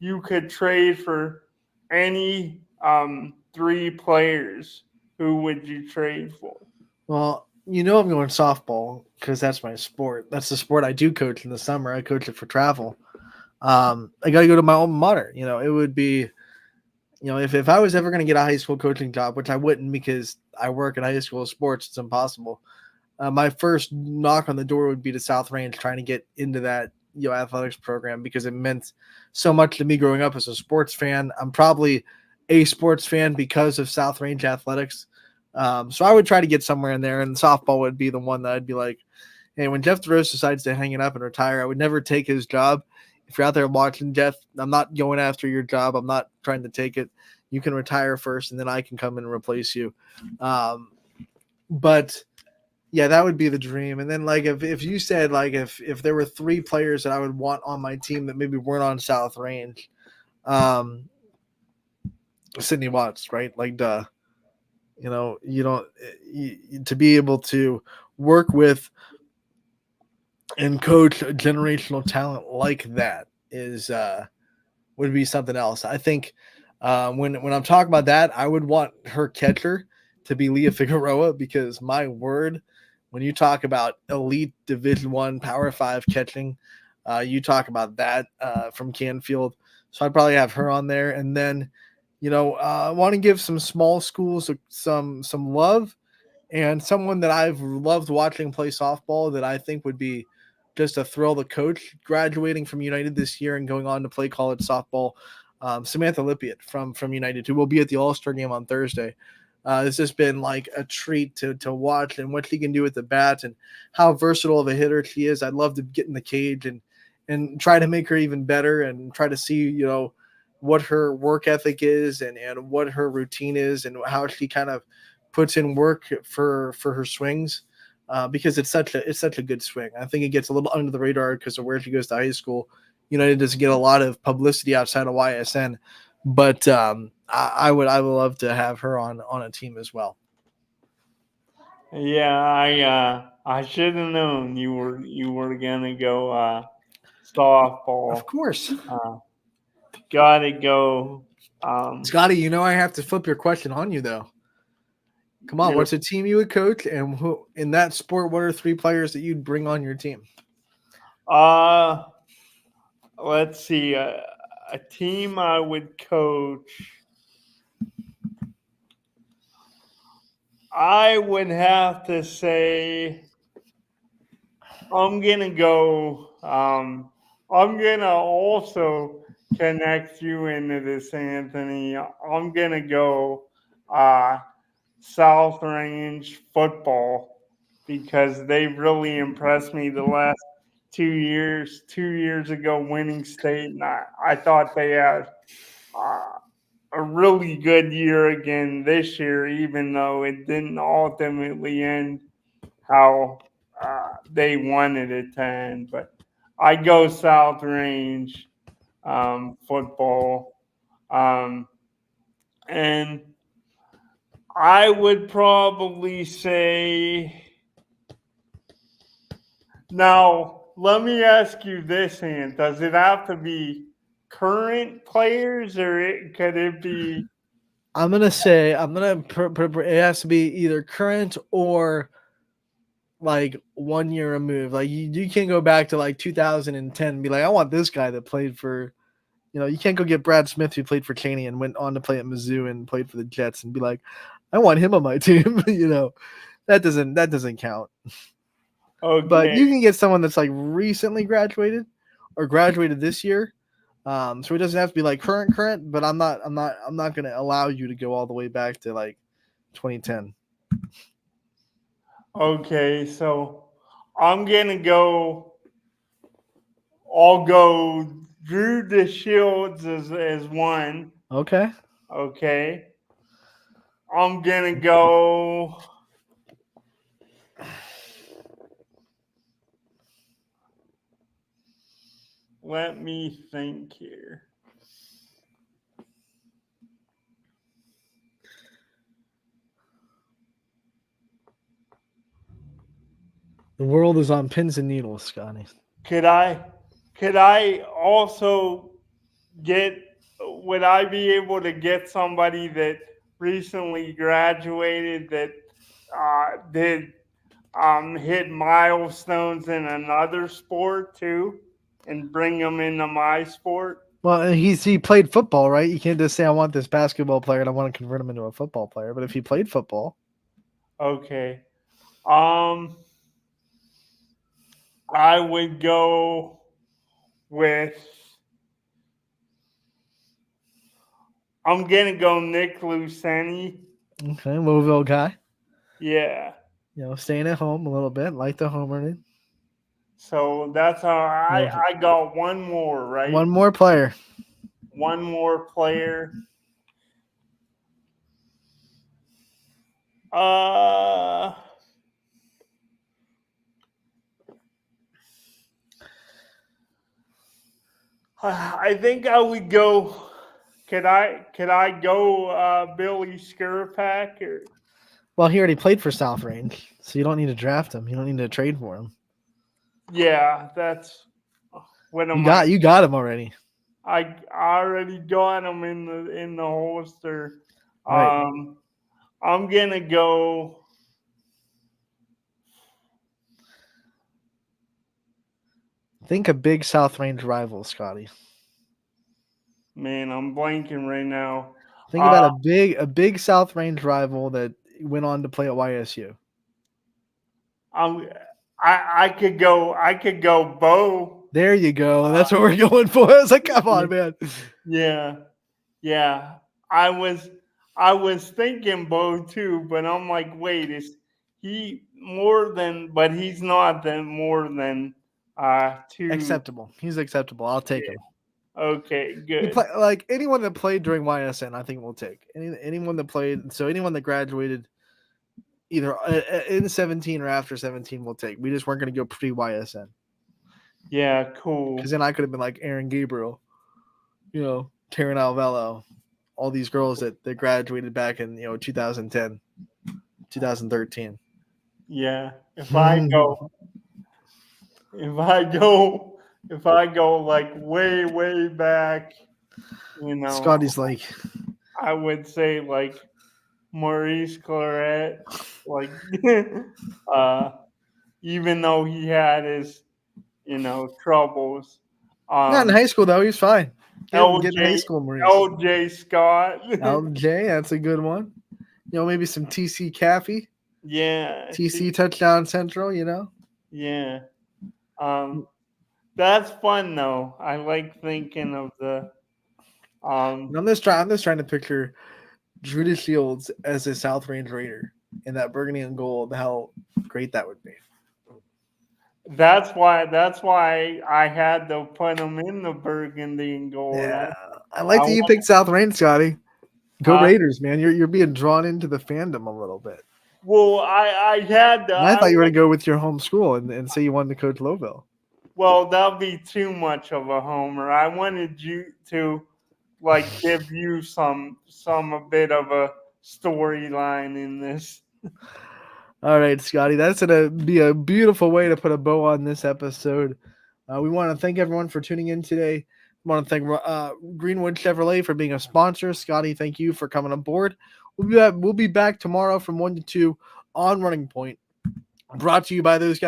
you could trade for any 3 players, who would you trade for? Well, I'm going softball because that's my sport. That's the sport I do coach in the summer. I coach it for travel. I got to go to my alma mater. It would be, if I was ever going to get a high school coaching job, which I wouldn't because I work in high school sports, it's impossible. My first knock on the door would be to South Range, trying to get into that athletics program because it meant so much to me growing up as a sports fan. I'm probably a sports fan because of South Range athletics. So I would try to get somewhere in there, and softball would be the one that I'd be like, hey, when Jeff DeRose decides to hang it up and retire, I would never take his job. If you're out there watching, Jeff, I'm not going after your job. I'm not trying to take it. You can retire first, and then I can come in and replace you. But yeah, that would be the dream. And then like if you said like if there were 3 players that I would want on my team that maybe weren't on South Range, Sydney Watts, right? Like duh. To be able to work with and coach a generational talent like that is would be something else. I think when I'm talking about that, I would want her catcher to be Leah Figueroa because my word, when you talk about elite Division I Power 5 catching, you talk about that from Canfield. So I'd probably have her on there, and then I want to give some small schools some love, and someone that I've loved watching play softball that I think would be just a thrill to coach, graduating from United this year and going on to play college softball, Samantha Lippiett from United, who will be at the All-Star game on Thursday. It's just been like a treat to watch and what she can do with the bat and how versatile of a hitter she is. I'd love to get in the cage and try to make her even better and try to see, what her work ethic is and what her routine is and how she kind of puts in work for her swings. Because it's such a good swing. I think it gets a little under the radar because of where she goes to high school. It doesn't get a lot of publicity outside of YSN, but I would love to have her on a team as well. Yeah, I should have known you were gonna go softball. Of course. Gotta go Scotty, you know I have to flip your question on you though. Come on, what's a team you would coach, and who in that sport? What are 3 players that you'd bring on your team? Let's see. A team I would coach. I would have to say I'm gonna go. I'm gonna also connect you into this, Anthony. I'm gonna go South Range football because they've really impressed me the last 2 years. 2 years ago, winning state, and I thought they had a really good year again this year, even though it didn't ultimately end how they wanted it to end. But I go South Range football. And I would probably say, now let me ask you this, Ant. Does it have to be current players, or could it be? I'm gonna say it has to be either current or like 1 year removed. Like you can't go back to like 2010 and be like, I want this guy that played for, you can't go get Brad Smith who played for Cheney and went on to play at Mizzou and played for the Jets and be like, I want him on my team. That doesn't count. Okay. But you can get someone that's like recently graduated or graduated this year. So it doesn't have to be like current, but I'm not going to allow you to go all the way back to like 2010. Okay, so I'm gonna go. I'll go Drew DeShields as one. Okay. Okay. I'm gonna go. Let me think here. The world is on pins and needles, Scotty. Could I also would I be able to get somebody that recently graduated that did hit milestones in another sport too and bring them into my sport? Well, he played football, right? You can't just say I want this basketball player and I want to convert him into a football player. But if he played football, okay. I would go with. I'm gonna go Nick Luceni. Okay, Louisville guy. Yeah. Staying at home a little bit, like the home running. So that's how I got one more, right? One more player. One more player. I think I would go. Could I go Billy Skirpak? Or? Well, he already played for South Range, so you don't need to draft him. You don't need to trade for him. Yeah, that's what you got him already. I already got him in the holster. Right. I'm gonna go. Think a big South Range rival, Scotty. Man, I'm blanking right now. Think about a big South Range rival that went on to play at YSU. I could go Bo. There you go. That's what we're going for. I was like, come on, man. Yeah. I was thinking Bo too, but I'm like, wait, is he more than? But he's not more than 2. Acceptable. He's acceptable. I'll take him. Okay, good. Like anyone that played during YSN, I think we'll take anyone that played. So anyone that graduated either in 17 or after 17, we'll take. We just weren't going to go pre YSN. Yeah, cool. Because then I could have been like Aaron Gabriel, Taryn Alvello, all these girls that graduated back in 2010, 2013. Yeah, if I go like way back, You know, Scotty's like, I would say like Maurice Claret, like even though he had his, troubles. not in high school though. He's fine. He didn't get in high LJ school, Maurice. LJ Scott. LJ, that's a good one. Maybe some TC Caffey. Yeah. TC Touchdown Central, Yeah. That's fun though. I like thinking of the I'm just trying to picture Judas Shields as a South Range Raider in that burgundy and gold, how great that would be. That's why I had to put him in the burgundy and gold. Yeah. I like that you picked South Range, Scotty. Go Raiders, man. You're being drawn into the fandom a little bit. Well, I had to. I thought you were going to go with your home school and say you wanted to coach Lowville. Well, that'll be too much of a homer. I wanted you to give you a bit of a storyline in this. All right, Scotty, that's going to be a beautiful way to put a bow on this episode. We want to thank everyone for tuning in today. We want to thank Greenwood Chevrolet for being a sponsor. Scotty, thank you for coming on board. We'll be back tomorrow from 1 to 2 on Running Point. Brought to you by those guys.